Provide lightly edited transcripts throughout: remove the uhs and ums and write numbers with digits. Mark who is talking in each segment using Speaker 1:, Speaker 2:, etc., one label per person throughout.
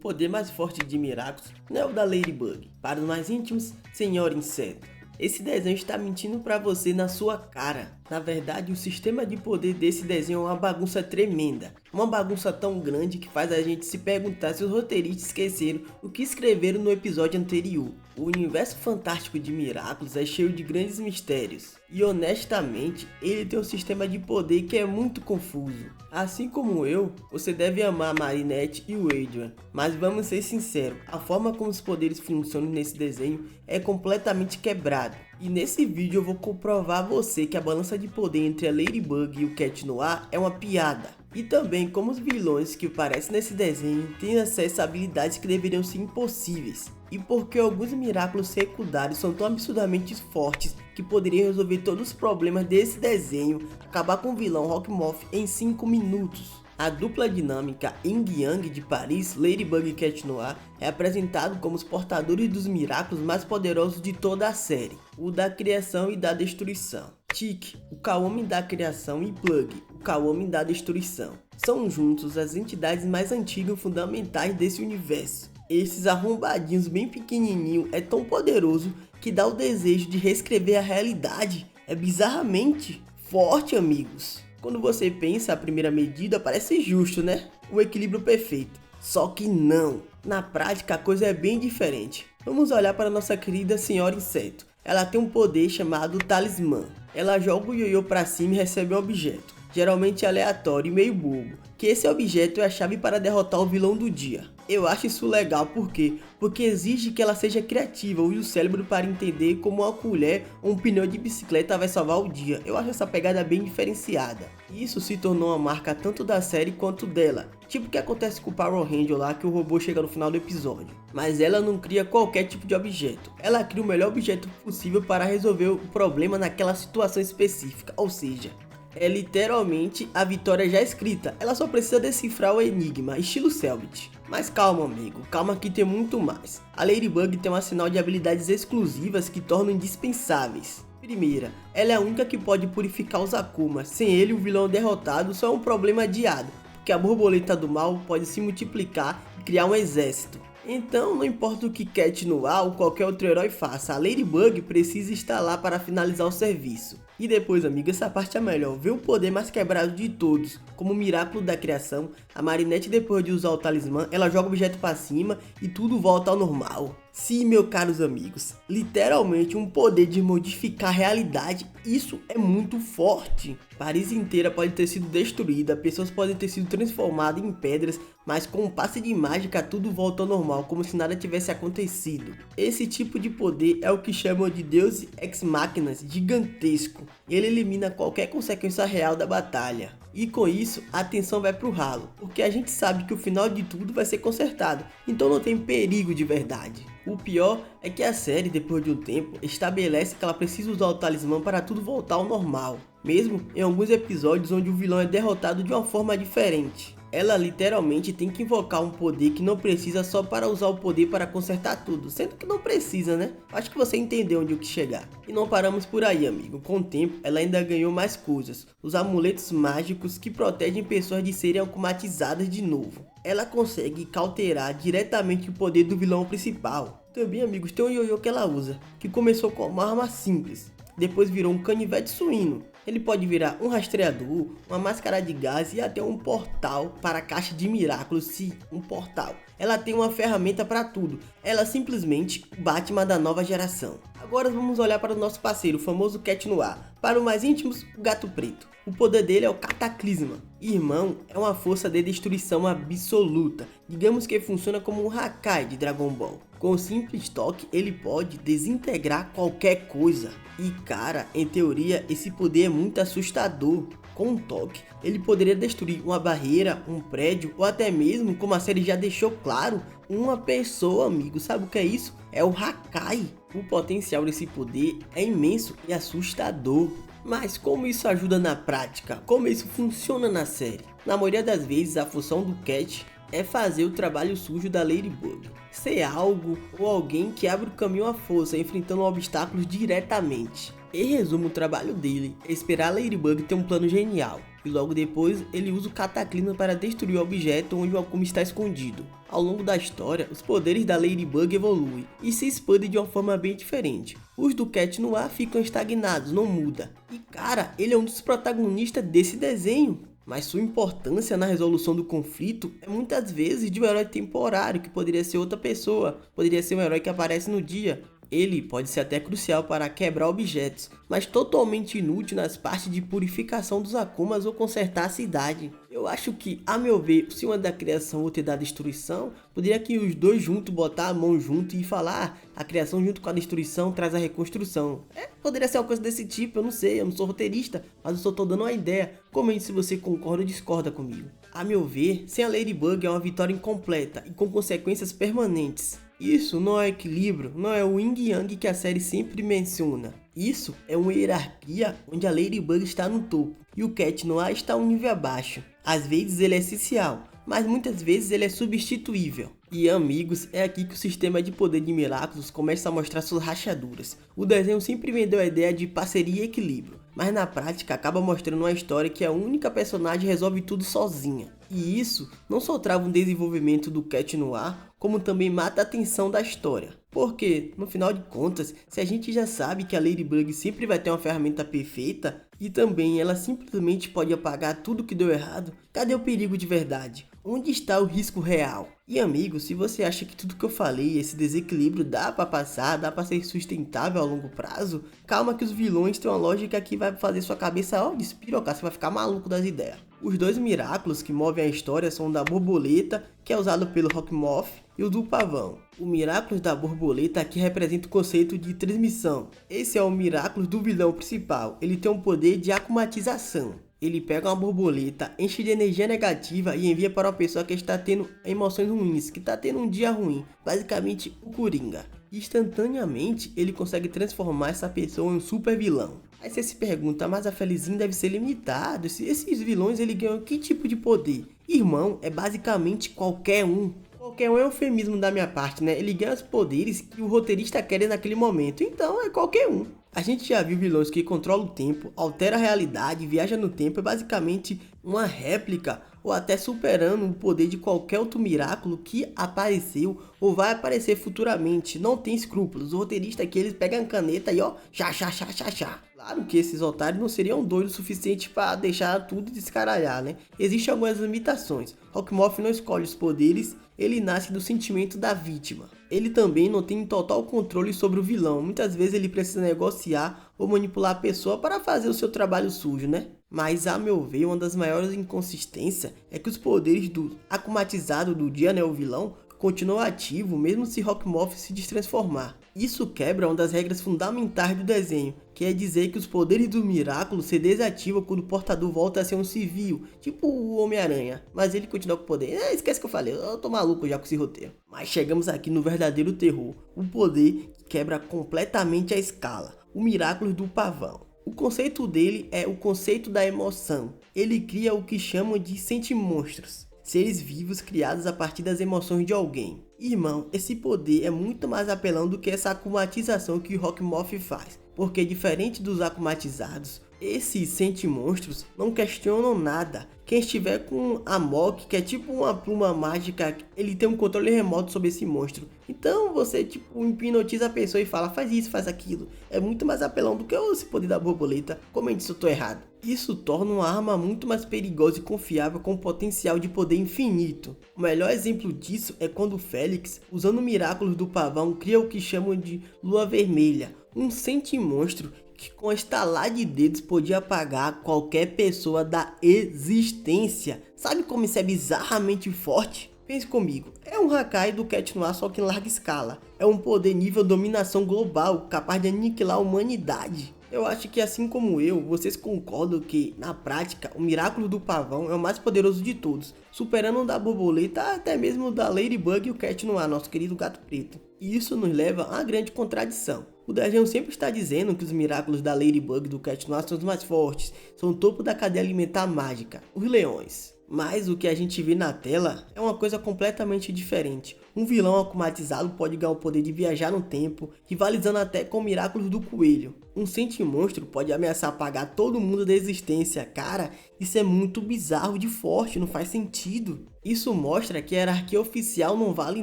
Speaker 1: poder mais forte de Miraculous não é o da Ladybug. Para os mais íntimos, Senhor Inseto. Esse desenho está mentindo pra você na sua cara. Na verdade, o sistema de poder desse desenho é uma bagunça tremenda. Uma bagunça tão grande que faz a gente se perguntar se os roteiristas esqueceram o que escreveram no episódio anterior. O universo fantástico de Miraculous é cheio de grandes mistérios. E honestamente, ele tem um sistema de poder que é muito confuso. Assim como eu, você deve amar a Marinette e o Adrian. Mas vamos ser sinceros, a forma como os poderes funcionam nesse desenho é completamente quebrado. E nesse vídeo eu vou comprovar a você que a balança de poder entre a Ladybug e o Cat Noir é uma piada. E também como os vilões que aparecem nesse desenho têm acesso a habilidades que deveriam ser impossíveis. E porque alguns Miraculous secundários são tão absurdamente fortes que poderiam resolver todos os problemas desse desenho, acabar com o vilão Rockmoth em 5 minutos. A dupla dinâmica Yin Yang de Paris, Ladybug e Cat Noir, é apresentado como os portadores dos Miraculous mais poderosos de toda a série, o da criação e da destruição. Chick, o Ka-Homem da criação, e Plug, o Ka-Homem da destruição, são juntos as entidades mais antigas e fundamentais desse universo. Esses arrombadinhos bem pequenininho é tão poderoso que dá o desejo de reescrever a realidade. É bizarramente forte, amigos. Quando você pensa a primeira medida parece justo, né? O equilíbrio perfeito. Só que não. Na prática a coisa é bem diferente. Vamos olhar para nossa querida Senhora Inseto. Ela tem um poder chamado Talismã. Ela joga o ioiô para cima e recebe um objeto, geralmente aleatório e meio bobo, que esse objeto é a chave para derrotar o vilão do dia. Eu acho isso legal porque exige que ela seja criativa, use o cérebro para entender como uma colher ou um pneu de bicicleta vai salvar o dia. Eu acho essa pegada bem diferenciada. Isso se tornou uma marca tanto da série quanto dela, tipo o que acontece com o Power Ranger lá, que o robô chega no final do episódio. Mas ela não cria qualquer tipo de objeto, ela cria o melhor objeto possível para resolver o problema naquela situação específica, ou seja, é literalmente a vitória já escrita, ela só precisa decifrar o enigma, estilo Cellbit. Mas calma amigo, calma que tem muito mais. A Ladybug tem um arsenal de habilidades exclusivas que tornam indispensáveis. Primeira, ela é a única que pode purificar os Akumas, sem ele o vilão derrotado só é um problema adiado, porque a borboleta do mal pode se multiplicar e criar um exército. Então não importa o que Cat Noir ou qualquer outro herói faça, a Ladybug precisa estar lá para finalizar o serviço. E depois, amigo, essa parte é melhor, ver o poder mais quebrado de todos, como o Miraculo da criação. A Marinette, depois de usar o talismã, ela joga o objeto para cima e tudo volta ao normal. Sim, meus caros amigos, literalmente um poder de modificar a realidade, isso é muito forte. Paris inteira pode ter sido destruída, pessoas podem ter sido transformadas em pedras, mas com um passe de mágica tudo volta ao normal, como se nada tivesse acontecido. Esse tipo de poder é o que chamam de Deus Ex Machina gigantesco. Ele elimina qualquer consequência real da batalha. E com isso, a atenção vai pro ralo, porque a gente sabe que o final de tudo vai ser consertado, então não tem perigo de verdade. O pior é que a série, depois de um tempo, estabelece que ela precisa usar o talismã para tudo voltar ao normal, mesmo em alguns episódios onde o vilão é derrotado de uma forma diferente. Ela literalmente tem que invocar um poder que não precisa só para usar o poder para consertar tudo, sendo que não precisa, né? Acho que você entendeu onde eu quis chegar. E não paramos por aí, amigo. Com o tempo, ela ainda ganhou mais coisas. Os amuletos mágicos que protegem pessoas de serem alcoomatizadas de novo. Ela consegue cauterar diretamente o poder do vilão principal. Também, amigos, tem um ioiô que ela usa, que começou com uma arma simples, depois virou um canivete suíno. Ele pode virar um rastreador, uma máscara de gás e até um portal para a caixa de Miraculous. Sim, um portal. Ela tem uma ferramenta para tudo. Ela simplesmente o Batman da nova geração. Agora vamos olhar para o nosso parceiro, o famoso Cat Noir. Para os mais íntimos, o Gato Preto. O poder dele é o Cataclisma. Irmão, é uma força de destruição absoluta. Digamos que funciona como um Hakai de Dragon Ball. Com um simples toque, ele pode desintegrar qualquer coisa. E cara, em teoria, esse poder é muito assustador. Com um toque, ele poderia destruir uma barreira, um prédio ou até mesmo, como a série já deixou claro, uma pessoa, amigo. Sabe o que é isso? É o Hakai. O potencial desse poder é imenso e assustador. Mas como isso ajuda na prática? Como isso funciona na série? Na maioria das vezes, a função do Cat é fazer o trabalho sujo da Ladybug. Ser algo ou alguém que abre o caminho à força, enfrentando obstáculos diretamente. Em resumo, o trabalho dele é esperar a Ladybug ter um plano genial. e logo depois ele usa o Cataclisma para destruir o objeto onde o Akuma está escondido. Ao longo da história, os poderes da Ladybug evoluem e se expandem de uma forma bem diferente. Os do Cat Noir ficam estagnados, não muda. E cara, ele é um dos protagonistas desse desenho. Mas sua importância na resolução do conflito é muitas vezes de um herói temporário que poderia ser outra pessoa, poderia ser um herói que aparece no dia. Ele pode ser até crucial para quebrar objetos, mas totalmente inútil nas partes de purificação dos Akumas ou consertar a cidade. Eu acho que, a meu ver, o Senhor da Criação ou da Destruição, poderia que os dois juntos botar a mão junto e falar a criação junto com a destruição traz a reconstrução. Poderia ser uma coisa desse tipo, eu não sei, eu não sou roteirista, mas eu só tô dando uma ideia. Comente se você concorda ou discorda comigo. A meu ver, sem a Ladybug é uma vitória incompleta e com consequências permanentes. Isso não é equilíbrio, não é o yin yang que a série sempre menciona. Isso é uma hierarquia onde a Ladybug está no topo e o Cat Noir está um nível abaixo. Às vezes ele é essencial, mas muitas vezes ele é substituível. E amigos, é aqui que o sistema de poder de Miraculous começa a mostrar suas rachaduras. O desenho sempre vendeu a ideia de parceria e equilíbrio, mas na prática acaba mostrando uma história que a única personagem resolve tudo sozinha. E isso não só trava um desenvolvimento do Cat Noir, como também mata a atenção da história. Porque, no final de contas, se a gente já sabe que a Ladybug sempre vai ter uma ferramenta perfeita, e também ela simplesmente pode apagar tudo que deu errado, cadê o perigo de verdade? Onde está o risco real? E amigo, se você acha que tudo que eu falei, esse desequilíbrio dá pra passar, dá pra ser sustentável a longo prazo, calma que os vilões têm uma lógica que vai fazer sua cabeça despirocar, você vai ficar maluco das ideias. Os dois Miraculous que movem a história são o da Borboleta, que é usado pelo Rockmoth, e o do Pavão. O Miraculous da Borboleta aqui representa o conceito de transmissão. Esse é o Miraculous do vilão principal, ele tem um poder de akumatização. Ele pega uma borboleta, enche de energia negativa e envia para uma pessoa que está tendo emoções ruins, que está tendo um dia ruim, basicamente o Coringa. Instantaneamente ele consegue transformar essa pessoa em um super vilão. Aí você se pergunta, mas a Felizinho deve ser limitado, esses vilões ele ganham que tipo de poder? Irmão, é basicamente qualquer um. Qualquer um é um eufemismo da minha parte, né? Ele ganha os poderes que o roteirista quer naquele momento, então é qualquer um. A gente já viu vilões que controlam o tempo, altera a realidade, viaja no tempo, é basicamente uma réplica ou até superando o poder de qualquer outro Miraculo que apareceu ou vai aparecer futuramente. Não tem escrúpulos, o roteirista aqui eles pegam a caneta e chá. Claro que esses otários não seriam doidos o suficiente para deixar tudo descaralhar, né? Existem algumas limitações. Rockmoth não escolhe os poderes, ele nasce do sentimento da vítima. Ele também não tem total controle sobre o vilão, muitas vezes ele precisa negociar ou manipular a pessoa para fazer o seu trabalho sujo, né? Mas a meu ver, uma das maiores inconsistências é que os poderes do akumatizado do dia, né, o vilão, continuam ativos mesmo se Rockmoth se destransformar. Isso quebra uma das regras fundamentais do desenho, que é dizer que os poderes do Miraculous se desativam quando o portador volta a ser um civil, tipo o Homem-Aranha, mas ele continua com o poder. Esquece que eu falei, eu tô maluco já com esse roteiro. Mas chegamos aqui no verdadeiro terror, o poder que quebra completamente a escala, o Miraculous do Pavão. O conceito dele é o conceito da emoção. Ele cria o que chamam de sentimonstros, seres vivos criados a partir das emoções de alguém. Irmão, esse poder é muito mais apelão do que essa akumatização que o Rockmoth faz, porque diferente dos akumatizados, esses sentimonstros não questionam nada. Quem estiver com a Mok, que é tipo uma pluma mágica, ele tem um controle remoto sobre esse monstro. Então você tipo hipnotiza a pessoa e fala, faz isso, faz aquilo. É muito mais apelão do que esse poder da borboleta. Comente se eu tô errado. Isso torna uma arma muito mais perigosa e confiável com potencial de poder infinito. O melhor exemplo disso é quando Félix, usando o Miraculous do Pavão, cria o que chamam de Lua Vermelha, um sentimonstro que com estalar de dedos podia apagar qualquer pessoa da existência. Sabe como isso é bizarramente forte? Pense comigo, é um Hakai do Cat Noir só que em larga escala. É um poder nível dominação global, capaz de aniquilar a humanidade. Eu acho que assim como eu, vocês concordam que, na prática, o Miraculous do Pavão é o mais poderoso de todos, superando o da Borboleta até mesmo o da Ladybug e o Cat Noir, nosso querido gato preto. E isso nos leva a uma grande contradição. O desenho sempre está dizendo que os Miraculous da Ladybug e do Cat Noir são os mais fortes, são o topo da cadeia alimentar mágica, os leões. Mas o que a gente vê na tela é uma coisa completamente diferente. Um vilão alquematizado pode ganhar o poder de viajar no tempo, rivalizando até com Miraculous do Coelho. Um Sentimonstro pode ameaçar apagar todo mundo da existência. Cara, isso é muito bizarro de forte, não faz sentido. Isso mostra que a hierarquia oficial não vale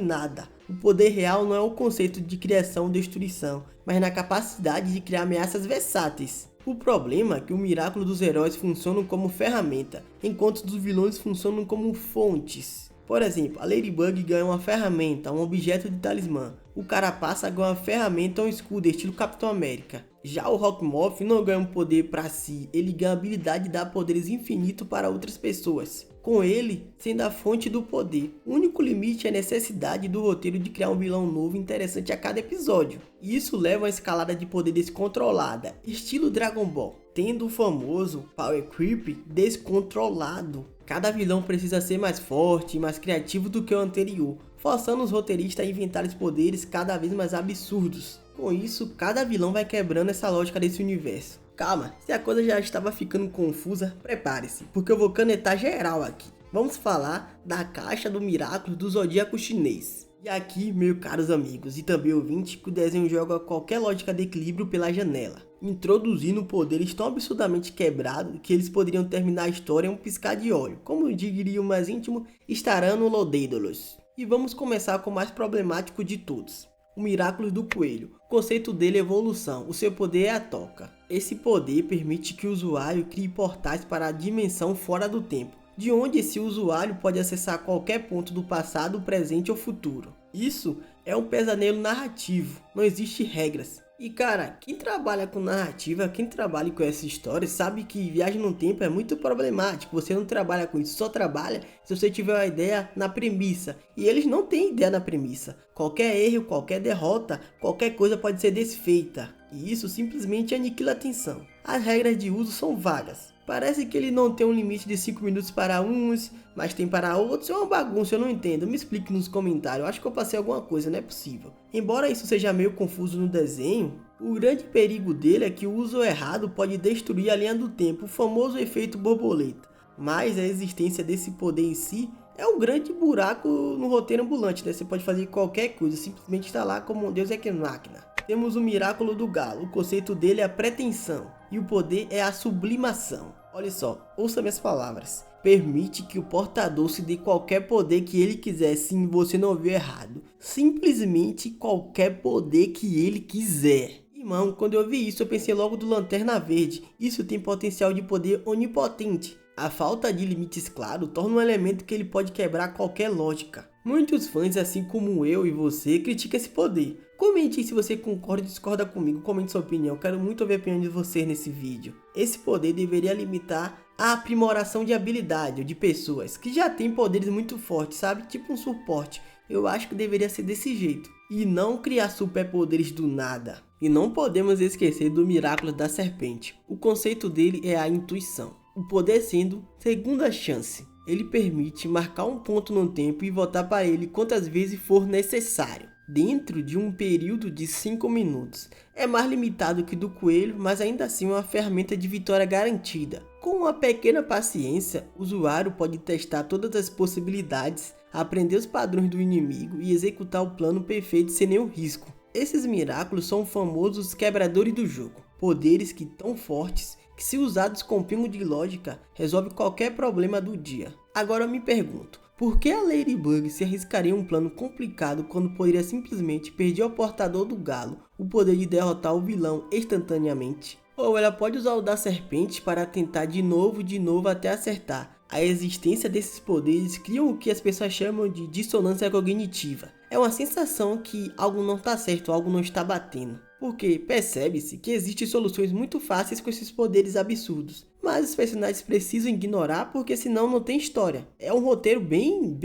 Speaker 1: nada. O poder real não é o conceito de criação ou destruição, mas na capacidade de criar ameaças versáteis. O problema é que o Miraculo dos heróis funcionam como ferramenta, enquanto os vilões funcionam como fontes. Por exemplo, a Ladybug ganha uma ferramenta, um objeto de talismã. O Carapaça ganha uma ferramenta, um escudo estilo Capitão América. Já o Rockmoth não ganha um poder para si, ele ganha a habilidade de dar poderes infinitos para outras pessoas. Com ele, sendo a fonte do poder. O único limite é a necessidade do roteiro de criar um vilão novo e interessante a cada episódio. E isso leva a uma escalada de poder descontrolada, estilo Dragon Ball, tendo o famoso Power Creep descontrolado. Cada vilão precisa ser mais forte e mais criativo do que o anterior, forçando os roteiristas a inventar poderes cada vez mais absurdos. Com isso, cada vilão vai quebrando essa lógica desse universo. Calma, se a coisa já estava ficando confusa, prepare-se, porque eu vou canetar geral aqui. Vamos falar da caixa do Miraculous do Zodíaco Chinês. E aqui, meus caros amigos e também ouvintes, que o desenho joga qualquer lógica de equilíbrio pela janela, introduzindo poderes tão absurdamente quebrados que eles poderiam terminar a história em um piscar de olho, como diria o mais íntimo, Starano Lodeidolos. E vamos começar com o mais problemático de todos. O Miraculous do Coelho. O conceito dele é evolução, o seu poder é a toca. Esse poder permite que o usuário crie portais para a dimensão fora do tempo, de onde esse usuário pode acessar qualquer ponto do passado, presente ou futuro. Isso é um pesadelo narrativo, não existe regras. E cara, quem trabalha com narrativa, quem trabalha com essa história, sabe que viagem no tempo é muito problemático. Você não trabalha com isso, só trabalha se você tiver uma ideia na premissa. E eles não têm ideia na premissa. Qualquer erro, qualquer derrota, qualquer coisa pode ser desfeita. E isso simplesmente aniquila a atenção. As regras de uso são vagas. Parece que ele não tem um limite de 5 minutos para uns, mas tem para outros. É uma bagunça, eu não entendo. Me explique nos comentários. Acho que eu passei alguma coisa, não é possível. Embora isso seja meio confuso no desenho, o grande perigo dele é que o uso errado pode destruir a linha do tempo, o famoso efeito borboleta. Mas a existência desse poder em si é um grande buraco no roteiro ambulante, né? Você pode fazer qualquer coisa, simplesmente está lá como um deus ex machina. Temos o Miraculo do Galo. O conceito dele é a pretensão e o poder é a sublimação. Olha só, ouça minhas palavras. Permite que o portador se dê qualquer poder que ele quiser, sim, você não ouviu errado. Simplesmente qualquer poder que ele quiser. Irmão, quando eu vi isso eu pensei logo do Lanterna Verde. Isso tem potencial de poder onipotente. A falta de limites claros torna um elemento que ele pode quebrar qualquer lógica. Muitos fãs, assim como eu e você, criticam esse poder. Comente se você concorda ou discorda comigo, comente sua opinião, quero muito ouvir a opinião de vocês nesse vídeo. Esse poder deveria limitar a aprimoração de habilidade de pessoas que já têm poderes muito fortes, sabe? Tipo um suporte. Eu acho que deveria ser desse jeito. E não criar superpoderes do nada. E não podemos esquecer do Miraculous da Serpente. O conceito dele é a intuição. O poder sendo segunda chance. Ele permite marcar um ponto no tempo e voltar para ele quantas vezes for necessário, dentro de um período de 5 minutos. É mais limitado que do coelho, mas ainda assim é uma ferramenta de vitória garantida. Com uma pequena paciência, o usuário pode testar todas as possibilidades, aprender os padrões do inimigo e executar o plano perfeito sem nenhum risco. Esses Miraculous são famosos quebradores do jogo, poderes que tão fortes que, se usados com pingo de lógica, resolve qualquer problema do dia. Agora eu me pergunto, por que a Ladybug se arriscaria um plano complicado quando poderia simplesmente perder ao portador do galo o poder de derrotar o vilão instantaneamente? Ou ela pode usar o da serpente para tentar de novo até acertar. A existência desses poderes cria o que as pessoas chamam de dissonância cognitiva. É uma sensação que algo não está certo, algo não está batendo. Porque percebe-se que existem soluções muito fáceis com esses poderes absurdos, mas os personagens precisam ignorar porque senão não tem história. É um roteiro bem...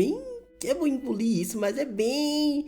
Speaker 1: eu vou engolir isso, mas é bem...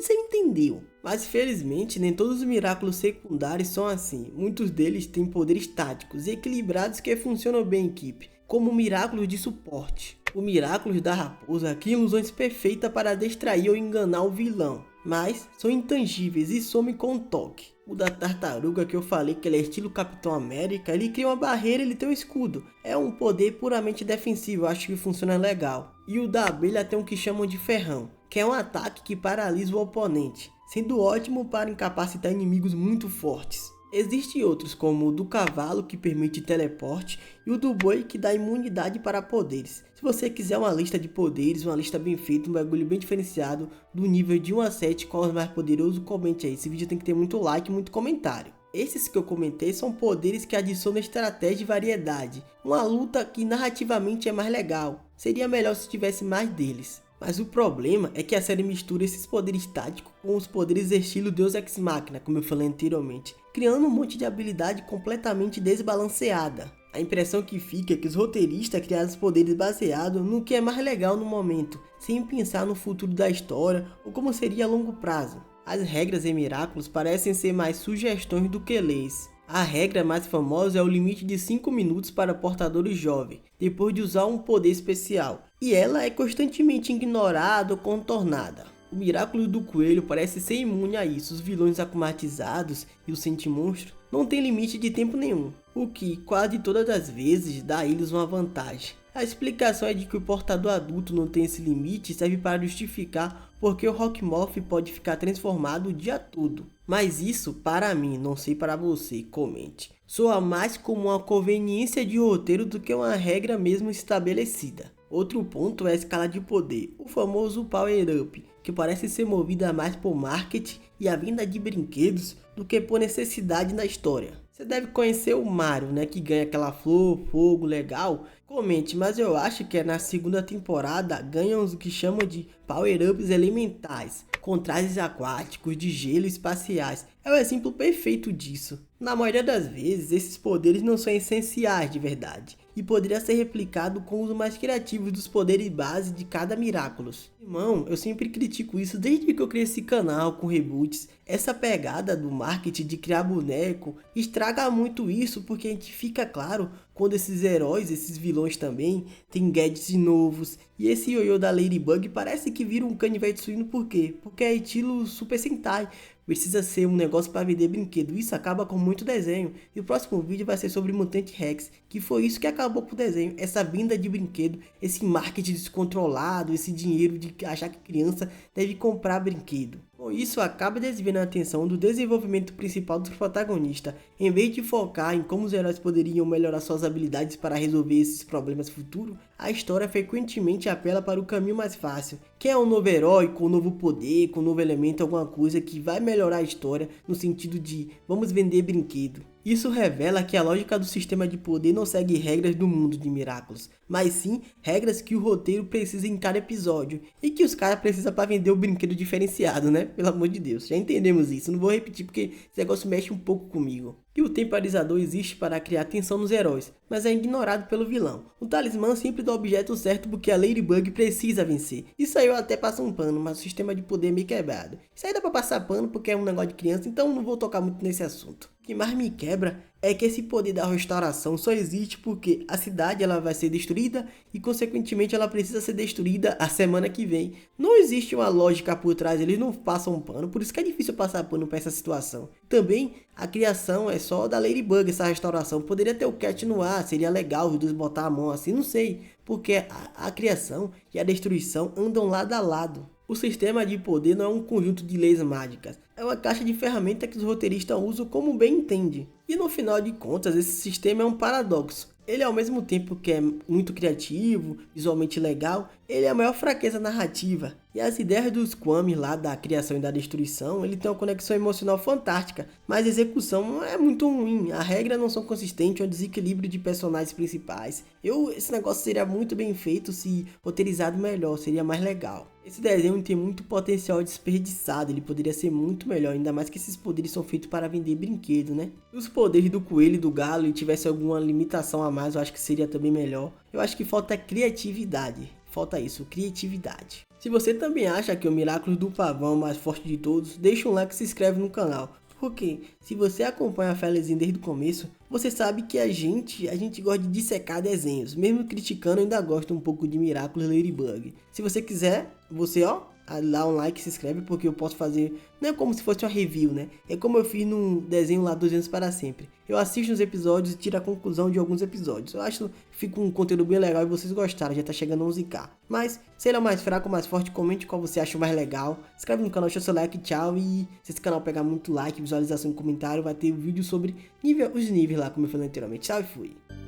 Speaker 1: Você entendeu. Mas felizmente nem todos os Miraculous secundários são assim. Muitos deles têm poderes táticos e equilibrados que funcionam bem em equipe, como o Miraculous de suporte. O Miraculous da raposa cria ilusões perfeitas para distrair ou enganar o vilão. mas são intangíveis e somem com um toque. O da tartaruga que eu falei que ele é estilo Capitão América, ele cria uma barreira e ele tem um escudo. É um poder puramente defensivo, eu acho que funciona legal. E o da abelha tem o que chamam de ferrão, que é um ataque que paralisa o oponente, sendo ótimo para incapacitar inimigos muito fortes. Existem outros, como o do cavalo, que permite teleporte, e o do boi, que dá imunidade para poderes. Se você quiser uma lista de poderes, uma lista bem feita, um bagulho bem diferenciado, do nível de 1 a 7, qual é o mais poderoso, comente aí. Esse vídeo tem que ter muito like e muito comentário. Esses que eu comentei são poderes que adicionam estratégia e variedade. Uma luta que narrativamente é mais legal. Seria melhor se tivesse mais deles. Mas o problema é que a série mistura esses poderes táticos com os poderes estilo Deus Ex Machina, como eu falei anteriormente, criando um monte de habilidade completamente desbalanceada. A impressão que fica é que os roteiristas criaram os poderes baseados no que é mais legal no momento, sem pensar no futuro da história ou como seria a longo prazo. As regras em Miraculous parecem ser mais sugestões do que leis. A regra mais famosa é o limite de 5 minutos para portadores jovens, depois de usar um poder especial, e ela é constantemente ignorada ou contornada. O Miraculous do Coelho parece ser imune a isso. Os vilões acumatizados e os sentimonstros não tem limite de tempo nenhum, o que quase todas as vezes dá a eles uma vantagem. A explicação é de que o portador adulto não tem esse limite, serve para justificar porque o Rockmorph pode ficar transformado o dia todo. Mas isso, para mim, não sei para você, comente, soa mais como uma conveniência de roteiro do que uma regra mesmo estabelecida. Outro ponto é a escala de poder, o famoso Power Up, que parece ser movida mais por marketing e a venda de brinquedos do que por necessidade na história. Você deve conhecer o Mario, né, que ganha aquela flor, fogo, legal. Comente, mas eu acho que é na segunda temporada ganham os que chamam de Power-Ups elementais, com trajes aquáticos, de gelo e espaciais. É o exemplo perfeito disso. Na maioria das vezes, esses poderes não são essenciais de verdade, e poderia ser replicado com os mais criativos dos poderes base de cada Miraculous. Irmão, eu sempre critico isso desde que eu criei esse canal com reboots. Essa pegada do marketing de criar boneco estraga muito isso, porque a gente fica claro quando esses heróis, esses vilões também, tem gadgets novos. E esse ioiô da Ladybug parece que vira um canivete suíno, por quê? Porque é estilo Super Sentai. Precisa ser um negócio para vender brinquedo. Isso acaba com muito desenho. E o próximo vídeo vai ser sobre Mutante Rex, que foi isso que acabou com o desenho. Essa venda de brinquedo, esse marketing descontrolado, esse dinheiro de achar que criança deve comprar brinquedo. Com isso, acaba desviando a atenção do desenvolvimento principal do protagonista. Em vez de focar em como os heróis poderiam melhorar suas habilidades para resolver esses problemas futuros, a história frequentemente apela para o caminho mais fácil, que é um novo herói com um novo poder, com um novo elemento, alguma coisa que vai melhorar a história no sentido de vamos vender brinquedo. Isso revela que a lógica do sistema de poder não segue regras do mundo de Miraculous, mas sim regras que o roteiro precisa em cada episódio e que os caras precisam para vender o brinquedo diferenciado, né? Pelo amor de Deus, já entendemos isso, não vou repetir porque esse negócio mexe um pouco comigo. E o temporizador existe para criar tensão nos heróis, mas é ignorado pelo vilão. O talismã sempre dá o objeto certo porque a Ladybug precisa vencer. Isso aí eu até passo um pano, mas o sistema de poder é meio quebrado. Isso aí dá pra passar pano porque é um negócio de criança, então não vou tocar muito nesse assunto. O que mais me quebra é que esse poder da restauração só existe porque a cidade ela vai ser destruída e consequentemente ela precisa ser destruída a semana que vem. Não existe uma lógica por trás, eles não passam um pano, por isso que é difícil passar pano para essa situação. Também a criação é só da Ladybug, essa restauração. Poderia ter o Cat no ar, seria legal os dois botar a mão assim, não sei. Porque a criação e a destruição andam lado a lado. O sistema de poder não é um conjunto de leis mágicas, é uma caixa de ferramentas que os roteiristas usam como bem entendem. E no final de contas, esse sistema é um paradoxo. Ele ao mesmo tempo que é muito criativo, visualmente legal, ele é a maior fraqueza narrativa. E as ideias dos Kwami lá da criação e da destruição, ele tem uma conexão emocional fantástica, mas a execução é muito ruim, as regras não são consistentes, é um desequilíbrio de personagens principais. Esse negócio seria muito bem feito se roteirizado melhor, seria mais legal. Esse desenho tem muito potencial desperdiçado, ele poderia ser muito melhor, ainda mais que esses poderes são feitos para vender brinquedo, né? Se os poderes do coelho e do galo tivesse alguma limitação a mais, eu acho que seria também melhor. Eu acho que falta criatividade. Falta isso, criatividade. Se você também acha que o Miraculous do Pavão é o mais forte de todos, deixa um like e se inscreve no canal. Porque se você acompanha a Felezinha desde o começo, você sabe que a gente gosta de dissecar desenhos. Mesmo criticando, ainda gosta um pouco de Miraculous e Ladybug. Se você quiser, você Dá um like, se inscreve, porque eu posso fazer, não é como se fosse uma review, né? É como eu fiz num desenho lá 200 para sempre. Eu assisto os episódios e tiro a conclusão de alguns episódios. Eu acho que fica um conteúdo bem legal e vocês gostaram, já tá chegando a 11k. Mas, se ele é o mais fraco ou mais forte, comente qual você acha mais legal. Se inscreve no canal, deixa seu like, tchau. E se esse canal pegar muito like, visualização e comentário, vai ter vídeo sobre os níveis lá, como eu falei anteriormente. Tchau e fui.